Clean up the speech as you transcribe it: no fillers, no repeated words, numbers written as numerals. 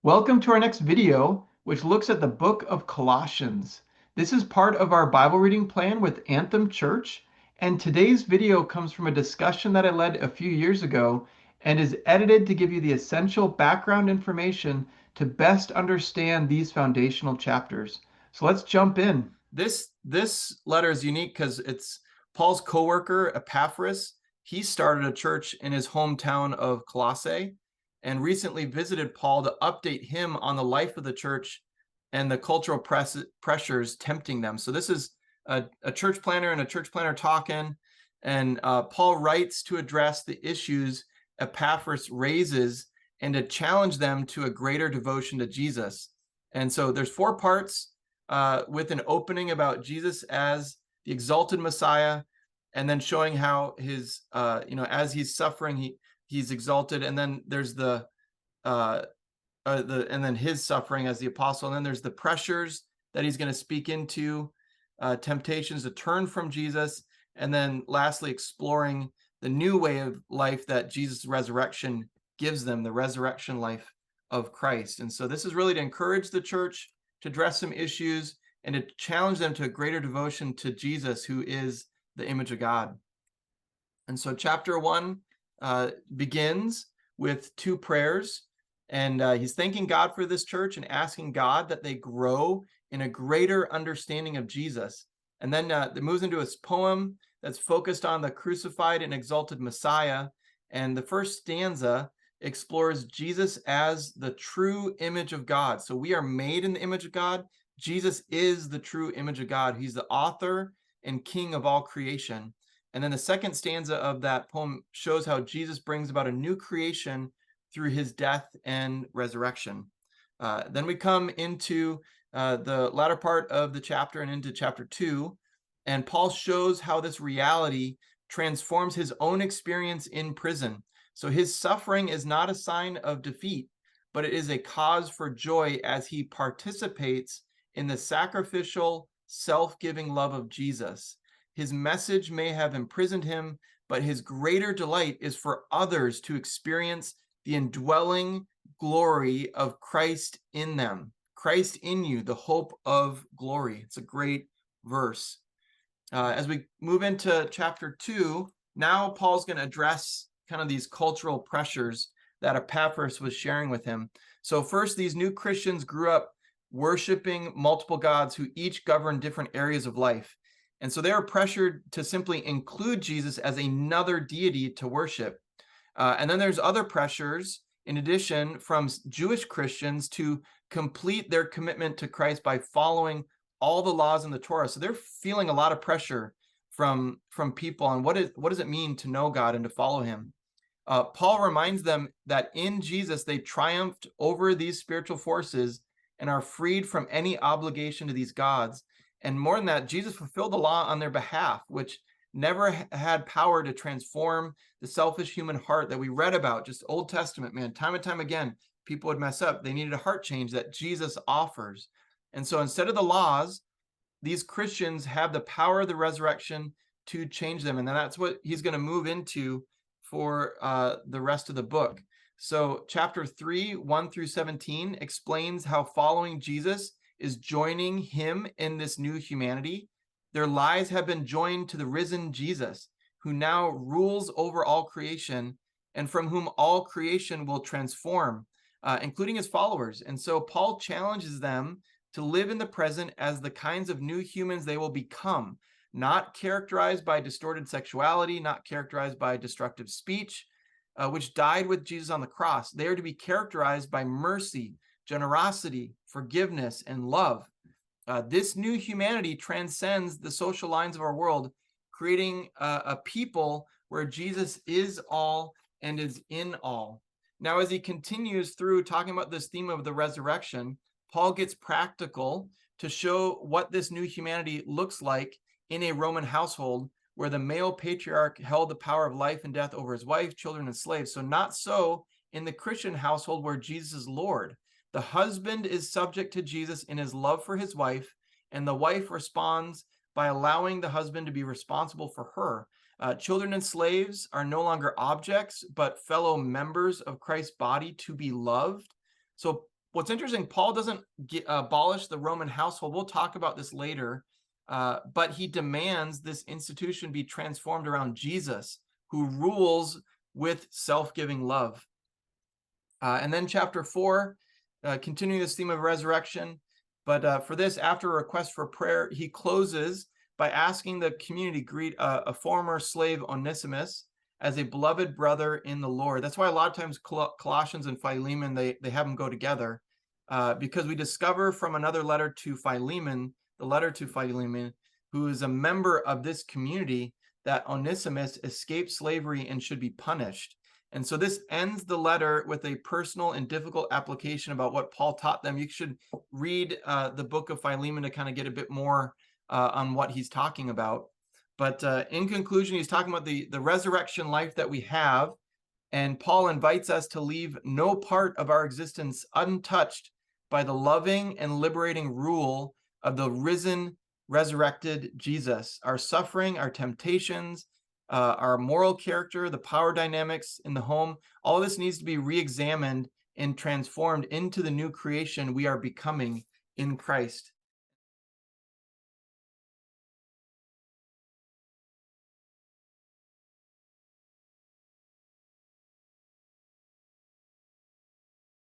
Welcome to our next video, which looks at the book of Colossians. This is part of our Bible reading plan with Anthem Church, and today's video comes from a discussion that I led a few years ago and is edited to give you the essential background information to best understand these foundational chapters. So let's jump in. This letter is unique because it's Paul's co-worker, Epaphras. He started a church in his hometown of Colossae and recently visited Paul to update him on the life of the church and the cultural pressures tempting them. So this is a church planner and a church planner talking, and Paul writes to address the issues Epaphras raises and to challenge them to a greater devotion to Jesus. And so there's 4 parts with an opening about Jesus as the exalted Messiah, and then showing how his, as he's suffering, he's exalted, and then there's and then his suffering as the apostle, and then there's the pressures that he's going to speak into, temptations to turn from Jesus, and then lastly exploring the new way of life that Jesus' resurrection gives them, the resurrection life of Christ. And so this is really to encourage the church, to address some issues, and to challenge them to a greater devotion to Jesus, who is the image of God. And so chapter 1 begins with 2 prayers, and he's thanking God for this church and asking God that they grow in a greater understanding of Jesus. And then it moves into a poem that's focused on the crucified and exalted Messiah. And the first stanza explores Jesus as the true image of God. So we are made in the image of God. Jesus is the true image of God. He's the author and king of all creation. And then the second stanza of that poem shows how Jesus brings about a new creation through his death and resurrection. Then we come into the latter part of the chapter and into chapter 2, and Paul shows how this reality transforms his own experience in prison. So his suffering is not a sign of defeat, but it is a cause for joy as he participates in the sacrificial, self-giving love of Jesus. His message may have imprisoned him, but his greater delight is for others to experience the indwelling glory of Christ in them. Christ in you, the hope of glory. It's a great verse. As we move into chapter 2, now Paul's going to address kind of these cultural pressures that Epaphras was sharing with him. So first, these new Christians grew up worshiping multiple gods who each govern different areas of life. And so they are pressured to simply include Jesus as another deity to worship. And then there's other pressures, in addition, from Jewish Christians to complete their commitment to Christ by following all the laws in the Torah. So they're feeling a lot of pressure from people on what does it mean to know God and to follow him. Paul reminds them that in Jesus, they triumphed over these spiritual forces and are freed from any obligation to these gods. And more than that, Jesus fulfilled the law on their behalf, which never had power to transform the selfish human heart that we read about, just Old Testament, man, time and time again, people would mess up. They needed a heart change that Jesus offers. And so instead of the laws, these Christians have the power of the resurrection to change them. And then that's what he's going to move into for the rest of the book. So chapter 3, 1 through 17 explains how following Jesus is joining him in this new humanity. Their lives have been joined to the risen Jesus, who now rules over all creation and from whom all creation will transform, including his followers. And so Paul challenges them to live in the present as the kinds of new humans they will become, not characterized by distorted sexuality, not characterized by destructive speech, which died with Jesus on the cross. They are to be characterized by mercy, generosity, forgiveness, and love. This new humanity transcends the social lines of our world, creating a people where Jesus is all and is in all. Now, as he continues through talking about this theme of the resurrection, Paul gets practical to show what this new humanity looks like in a Roman household where the male patriarch held the power of life and death over his wife, children, and slaves. So not so in the Christian household where Jesus is Lord. The husband is subject to Jesus in his love for his wife, and the wife responds by allowing the husband to be responsible for her. Children and slaves are no longer objects, but fellow members of Christ's body to be loved. So what's interesting, Paul doesn't abolish the Roman household. We'll talk about this later, but he demands this institution be transformed around Jesus, who rules with self-giving love. And then chapter 4, continuing this theme of resurrection. But for this, after a request for prayer, he closes by asking the community to greet a former slave, Onesimus, as a beloved brother in the Lord. That's why a lot of times Colossians and Philemon, they have them go together, because we discover from another letter to Philemon, who is a member of this community, that Onesimus escaped slavery and should be punished. And so this ends the letter with a personal and difficult application about what Paul taught them. You should read the book of Philemon to kind of get a bit more on what he's talking about. But in conclusion, he's talking about the resurrection life that we have. And Paul invites us to leave no part of our existence untouched by the loving and liberating rule of the risen, resurrected Jesus. Our suffering, our temptations, our moral character, the power dynamics in the home, all this needs to be re-examined and transformed into the new creation we are becoming in Christ.